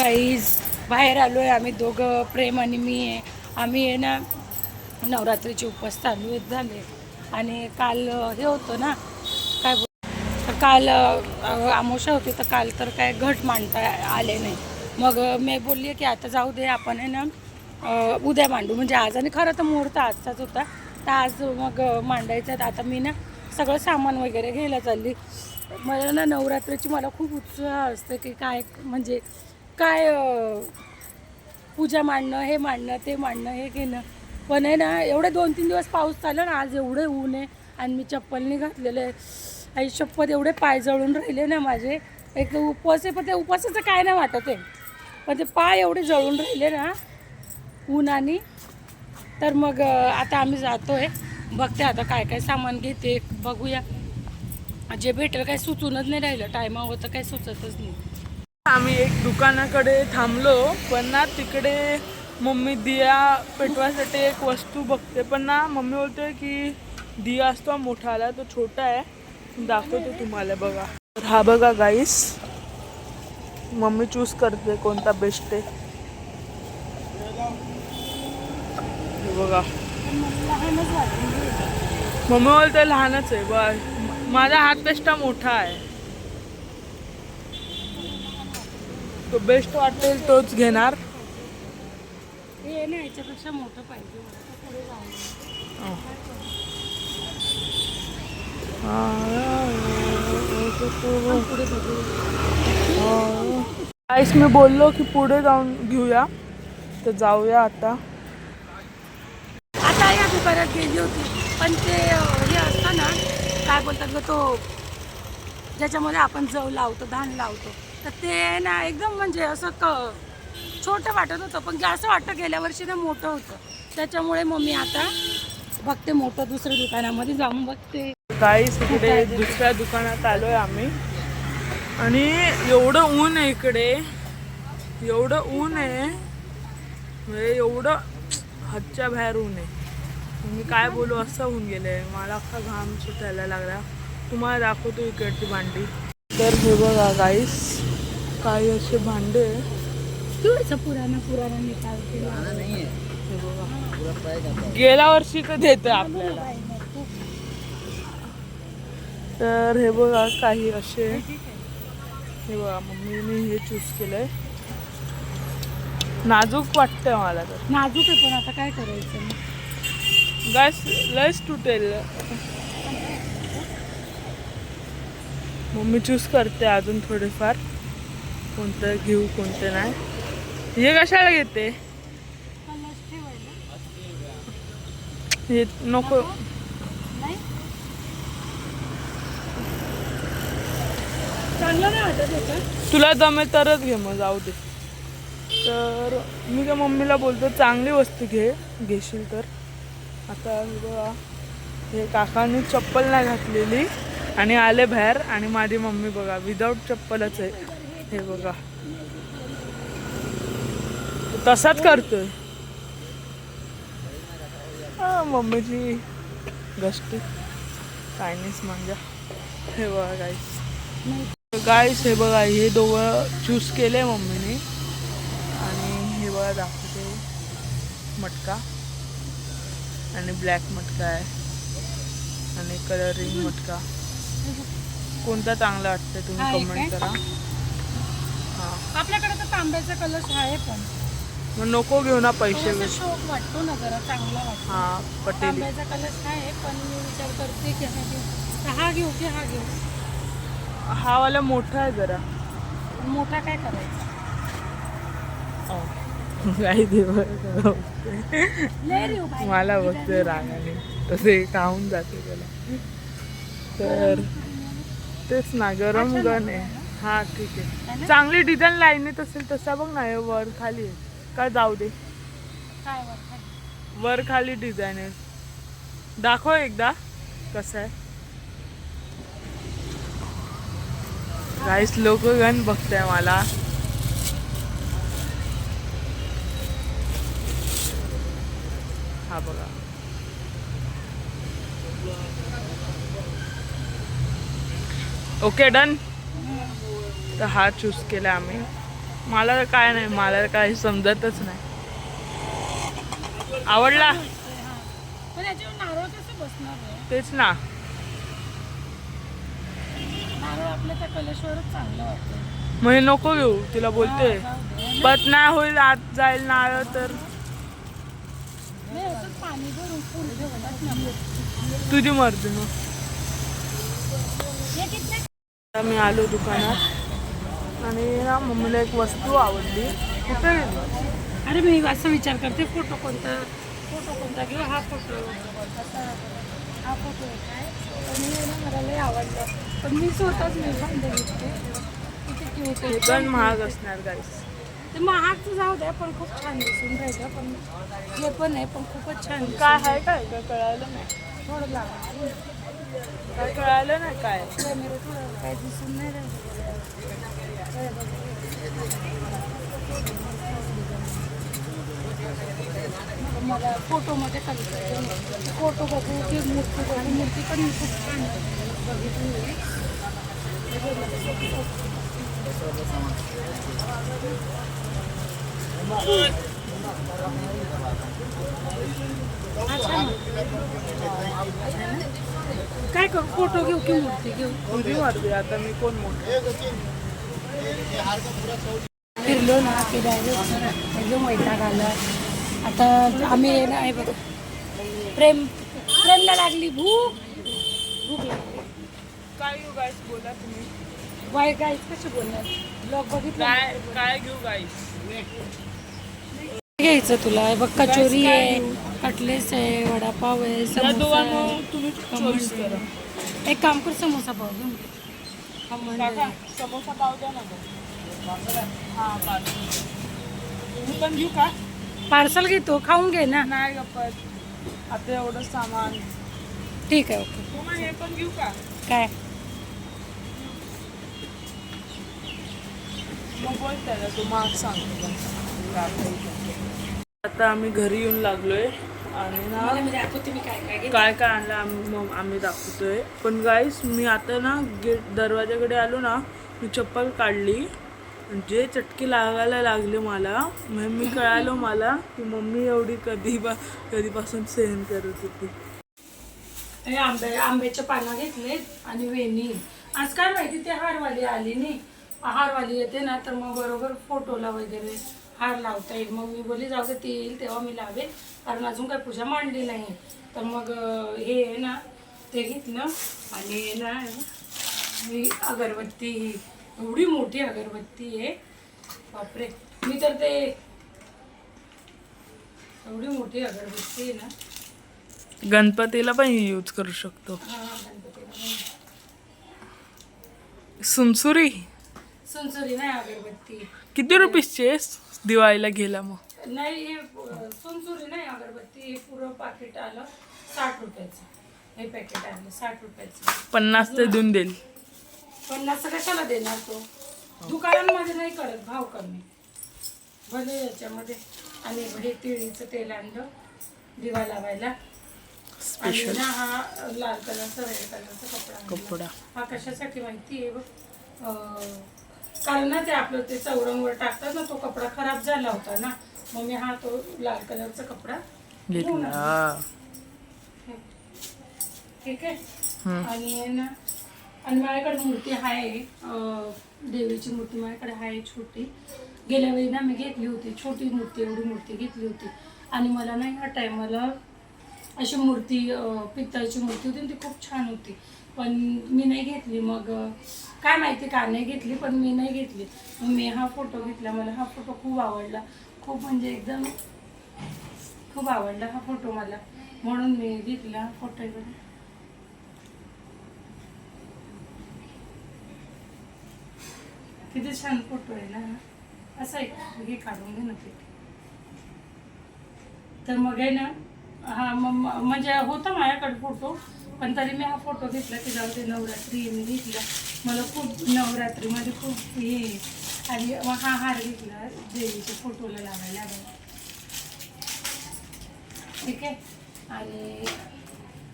Guys बाहेर आलो आहे आम्ही दोघं, प्रेम आणि मी आहे. आम्ही आहे ना नवरात्रीचे उपवास चालू आहेत झाले आणि काल हे होतं ना काय तर काल अमावस्या होती तर काल तर काय घट मांडता आले नाही. मग मी बोलली की आता जाऊ दे आपण आहे ना उद्या मांडू, म्हणजे आज, आणि खरं तर मुहूर्त आजचाच होता तर आज मग मांडायचं. आता मी ना सगळं सामान वगैरे घ्यायला चालली. मला ना नवरात्रीची मला खूप उत्साह असते की काय म्हणजे काय पूजा मांडणं, हे मांडणं, ते मांडणं, हे घेणं. पण आहे ना एवढे 2-3 दिवस पाऊस चालला ना, आज एवढे ऊन आहे आणि मी चप्पलनी घातलेलं आहे. आई शपथ एवढे पाय जळून राहिले ना माझे. एक तर उपवास आहे पण ते उपवासाचं काय नाही वाटत आहे, पण ते पाय एवढे जळून राहिले ना उन्हाने. तर मग आता आम्ही जातो आहे, बघते आता काय काय सामान घेते, बघूया. जे भेटेल काही सुचूनच नाही राहिलं, टायमावर तर काही सुचतच नाही. आम्ही एक दुकानाकडे थांबलो पण ना तिकडे मम्मी दिया पेटवासाठी एक वस्तू बघते, पण ना मम्मी बोलते की दिया असतो मोठा आला तो छोटा आहे, दाखवते तुम्हाला. बघा तर हा बघा गाईस, मम्मी चूज करते कोणता बेस्ट आहे. हे बघा मम्मी बोलते लहानच आहे, बस माझा हातपेक्षा मोठा आहे, तो बेस्ट वाटेल तोच घेणार. हे ना याच्यापेक्षा मोठं पाहिजे. आईस मी बोललो की पुढे जाऊन घेऊया, तर जाऊया आता. आता या दुकानात गेली होती पण ते हे असतं ना काय बोलतात ग, तो ज्याच्यामध्ये आपण जव लावतो, धान लावतो, तर ते ना एकदम म्हणजे असं छोटं वाटत होतं, पण असं वाटतं गेल्या वर्षी ना मोठं होतं. त्याच्यामुळे मग मी आता बघते मोठं दुसऱ्या दुकानामध्ये जाऊन बघते. गाईस इकडे दुसऱ्या दुकानात आलोय आम्ही आणि एवढं ऊन आहे इकडे, एवढं ऊन आहे म्हणजे एवढं हातच्या बाहेर ऊन आहे. मी काय बोलू असं होऊन गेलंय, मला अख्खा घाम सुटायला लागला. तुम्हाला दाखवतो इकडची भांडी. तर हे बघा गाईस, काही असे भांडे पुराणा हे बघा, गेल्या वर्षी तर देतं आपल्याला. तर हे बघा काही असे, हे बघा मम्मीने हे चूज केलंय. नाजूक वाटतंय मला तर. नाजूक आहे पण आता काय करायचं गॅस लयच तुटेल. मम्मी चूज करते अजून थोडेफार कोणतं घेऊ कोणतं नाही. हे कशाला घेते, हे नको. चांगलं नाही वाटत. तुला जमे तरच घे, मग जाऊ दे. तर मी काय मम्मीला बोलतो चांगली वस्तू घेशील तर. आता बघा हे काकांनी चप्पल नाही घातलेली आणि आले बाहेर, आणि माझी मम्मी बघा विदाऊट चप्पलच आहे. हे बघा तसाच करतोय. मम्मीची गष्टी चायनीज म्हणजे. हे बघा गाईस, हे बघा हे दोघं चूज केले मम्मीने. आणि हे बघा दाखवते मटका, आणि ब्लॅक मटका आहे आणि कलरिंग मटका. कोणता चांगला वाटतं तुम्ही कमेंट करा. हां, आपल्याकडे तर तांब्याचा कलश आहे पण मग नको घेऊ ना, पैसे शौक वाटतो ना जरा, चांगला वाटतो. हां पटेल. तांब्याचा कलश आहे पण मी विचार करते की हा घेऊ की हा घेऊ. हा वाला मोठा आहे जरा. मोठा काय करायचा. काही मला बघतोय रागाने, तसे खाऊन जाते त्याला. तर तेच ना, गरम गन आहे. हा ठीक आहे, चांगली डिझाईन लाईनीत असेल तसा बघ ना. वर खाली आहे का, जाऊ दे. वर खाली डिझाईन आहे, दाखव एकदा कसं आहे. गाईस लोक गण बघताय मला. हा बघा, ओके डन. तर हा चूज केला आम्ही. मला तर काय नाही, मला काही समजतच नाही. आवडला? पण याच्यावर नारळ कसं बसणार आहे? तेच ना. नारळ आपल्या त्या कलेश्वरच चांगलं वाटतं. म्हणजे नको घेऊ, तिला बोलते. बट नाही होईल, आत जाईल नारळ तर. नाही असं पाणी भरून फुल ठेवतात ना. तुझी मर्जी मग. मी आलो दुकानात आणि ना मम्मीला एक वस्तू आवडली. कुठे गेली? अरे मी असं विचार करते फोटो कोणता घेऊ. हा फोटो काय पण मी ना मला लय आवडलं. पण मी स्वतःच नाही बांधले घेतले. किती क्यूट आहे. पण महाग असणार गाईस. ते महागचं जाऊ द्या पण खूप छान दिसून राहिलं. पण हे पण आहे पण खूपच छान दिसून काय आहे काय कळालं नाही. थोडं लागलं काय कळालं नाही काय. कॅमेरा थोडं काय दिसून नाही राहिलं. मला फोटोमध्ये कन्फ्युजन. फोटो बघू की मूर्ती बघू. मूर्ती पण खूप छान बघितली. काय करू फोटो घेऊ की मूर्ती घेऊ. तुझी मर्जी, आता मी कोण मोठं. फिरलो ना की डायरेक्ट एकदम वैताग आला. आता आम्ही नाही बघ प्रेमला लागली भूक लागली. काय घेऊ गाईस बोला तुम्ही. वाय गाईच कशी बोलणार. ब्लॉग बघितलं काय घेऊ गाईस. घ्यायचं तुला हे बघ. कचोरी आहे, कटलेस आहे, वडापाव आहे, समोसा तुम्ही चॉईस करा. एक काम कर समोसा पाव घेऊन घे. काका समोसा पाव द्या ना. हां पार्सल. तुम्ही पण घेऊ का? पार्सल घेतो खाऊन घे ना. नाही गप्पत, आता एवढं सामान. ठीक आहे ओके. तू मग हे पण घेऊ का? काय मग बोल त्याला, तू मार्क सांगतो. आता आम्ही घरी येऊन लागलोय आणि ना मला मी दाखवते मी काय काय काय काय आणलं आम्ही दाखवतोय. पण गाईस मी आता ना गेट दरवाजाकडे आलो ना, मी चप्पल काढली. जे चटके लागायला लागले मला. म्हणजे मी कळालं मला की मम्मी एवढी कधीपासून सहन करत होती. हे आंब्याच्या पानं घेतले आणि वेणी. आज काय माहिती ते हारवाली आली नाही. हारवाली येते ना तर मग बरोबर फोटोला वगैरे हार लावता येईल. मग मी बोलली जाऊ दे ती येईल तेव्हा मी लावेल, कारण अजून काही पूजा मांडली नाही. तर मग हे आहे ना ते घेतलं आणि ना मी अगरबत्ती, एवढी मोठी अगरबत्ती आहे बापरे. मी तर ते एवढी मोठी अगरबत्ती आहे ना. गणपतीला पण यूज करू शकतो. हा गणपतीला सुमसुरी सुनसुरी नाही अगरबत्ती. किती रुपीसची आहे दिवाळीला गेला मग? नाही हे सुनसुरी नाही अगरबत्ती. हे पुरं पाकिट आलं 60 रुपयाचं. हे पॅकेट आणलं 60 रुपयाचं. 50 ते देऊन देईल. 50 कशाला देणार तो. दुकानांमध्ये नाही करत भाव कमी भले याच्यामध्ये. आणि हे तिळीचं तेल आणलं दिवा लावायला. आणि ना हा लाल कलरचा रेड कलरचा कपडा. हा कशासाठी माहिती आहे बघ. कारण ना ते आपलं ते चौरंगवर टाकतात ना, तो कपडा खराब झाला होता ना. मग मी हा तो लाल कलरचा कपडा घेतला. ठीक आहे. आणि ना आणि माझ्याकडे मूर्ती आहे, देवीची मूर्ती माझ्याकडे आहे छोटी. गेल्या वेळी ना मी घेतली होती छोटी मूर्ती, एवढी मूर्ती घेतली होती. आणि मला नाही ह्या टायमाला अशी मूर्ती पित्तळची मूर्ती होती, ती खूप छान होती. पण मी नाही घेतली. मग काय माहिती का नाही घेतली, पण मी नाही घेतली. मग मी हा फोटो घेतला. मला हा फोटो खूप आवडला, खूप म्हणजे एकदम खूप आवडला हा फोटो मला, म्हणून मी घेतला फोटो. किती छान फोटो आहे ना. असं आहे हे काढून घे ना ते. तर मग आहे ना हा म्हणजे होता माझ्याकडे फोटो, पण तरी मी हा फोटो घेतला की जाऊ दे. नवरात्री मी घेतला, मला खूप नवरात्रीमध्ये खूप हे. आणि मग हा हार घेतला देवीच्या फोटोला लावायला. ठीक आहे. आणि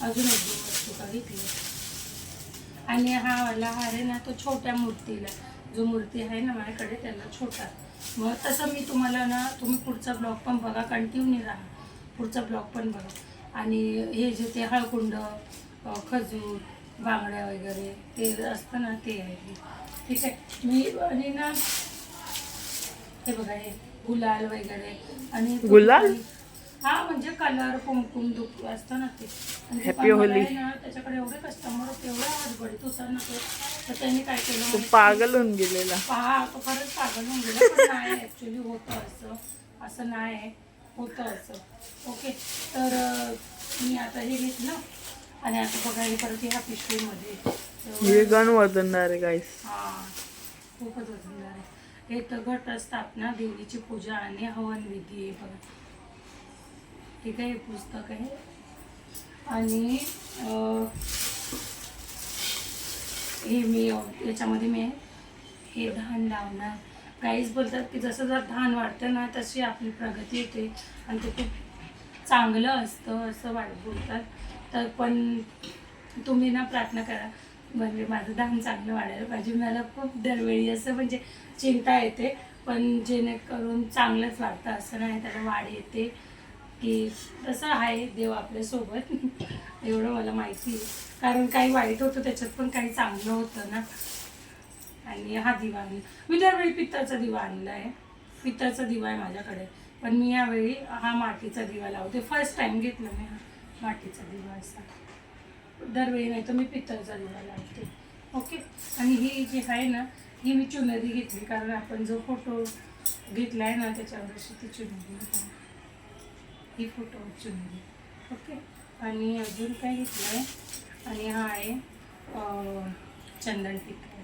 अजून एक वस्तू का घेतली. आणि हा वाला हार आहे ना तो छोट्या मूर्तीला, जो मूर्ती आहे ना माझ्याकडे त्याला छोटा मग तसं मी तुम्हाला ना, तुम्ही पुढचा ब्लॉग पण बघा, कंटिन्यू राहा, पुढचा ब्लॉग पण बघा. आणि हे जे ते हळकुंड, खजूर, बांगड्या वगैरे ते असतं ना, ते आहे. ठीक आहे. मी आणि ना हे बघा, हे गुलाल वगैरे आणि गुलाल? हा म्हणजे कलर, कुंकुम दुख असतं ना ते. आणि Happy दुकानवाला होली. आहे ना, त्याच्याकडे एवढे कस्टमर होते, एवढा हडबडीत होता ना तो. तर त्यांनी काय केलं तो माहिती? पागल होऊन गेलेला. पहा, तो खरंच पागल होऊन गेला. पण नाही, ॲक्च्युली होतं असं नाही, होतं असं. ओके. तर मी आता हे घेतलं आणि आता बघा, हे परत ह्या पिशवीमध्ये हे गण वजनदार आहे गाईस. हां, खूपच वजनदार आहे. हे तर घट स्थापना, देवीची पूजा आणि हवन विधी आहे बघा. ठीक आहे. हे पुस्तक आहे. आणि हे मी याच्यामध्ये मी हे धान लावणार. काहीच बोलतात की जसं जर धान वाढतं ना, तशी आपली प्रगती होते आणि ते खूप चांगलं असतं असं बोलतात. तर पण तुम्ही ना प्रार्थना करा, म्हणजे माझं धान चांगलं वाढायला पाहिजे. मला खूप दरवेळी असं म्हणजे चिंता येते, पण जेणेकरून चांगलंच वाढतं असं नाही, त्याला वाढ येते की तसं आहे देव आपल्यासोबत. एवढं मला माहिती आहे. कारण काही वाईट होतं त्याच्यात, पण काही चांगलं होतं ना. आणि हा दिवा आणला मी, दरवेळी पित्ताचा दिवा आणला आहे. पित्ताचा दिवा आहे माझ्याकडे, पण मी यावेळी हा मातीचा दिवा लावते. फर्स्ट टाइम घेतला मी हा मातीचा दिवा असा. दरवेळी नाही तर मी पित्तळचा दिवा लावते. ओके. आणि ही जी आहे ना, ही मी चुनरी घेतली, कारण आपण जो फोटो घेतला आहे ना, त्याच्यावर अशी ती चुनरी घेतली. ही फोटो चुनरी. ओके. आणि अजून काय घेतलं आहे, आणि हा आहे चंदन टिक्का.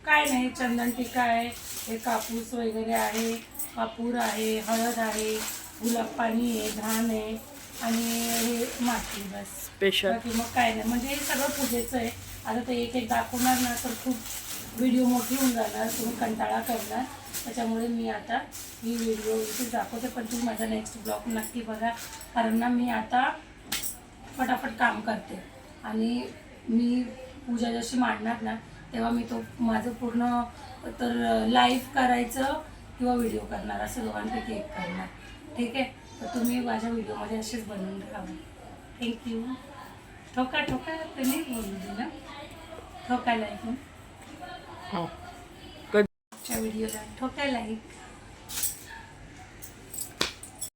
काय नाही, चंदन टिक्का आहे, हे कापूस वगैरे आहे, कापूर आहे, हळद आहे, गुलाब पाणी आहे, धान आहे आणि हे माती, बस. स्पेशल. बाकी मग काय नाही, म्हणजे हे सगळं पूजेचं आहे. आता ते एक एक दाखवणार ना तर खूप व्हिडिओ मोठी होऊन जाणार, तुम्ही कंटाळा करणार. त्याच्यामुळे मी आता ही व्हिडिओ इथे दाखवते, पण तुम्ही माझा नेक्स्ट ब्लॉग नक्की बघा. कारण ना मी आता फटाफट काम करते आणि मी पूजा जशी मांडणार ना, तेव्हा मी तो माझं पूर्ण तर लाईव्ह करायचं किंवा व्हिडिओ करणार, असं दोघांपैकी एक करणार. ठीक आहे. तर तुम्ही माझ्या व्हिडिओमध्ये असेच बनवून राहा. थँक्यू. ठोका ठोका ते नाही बोलू दिलं, ठोका लाईक. हो. व्हिडिओला ठोका लाईक.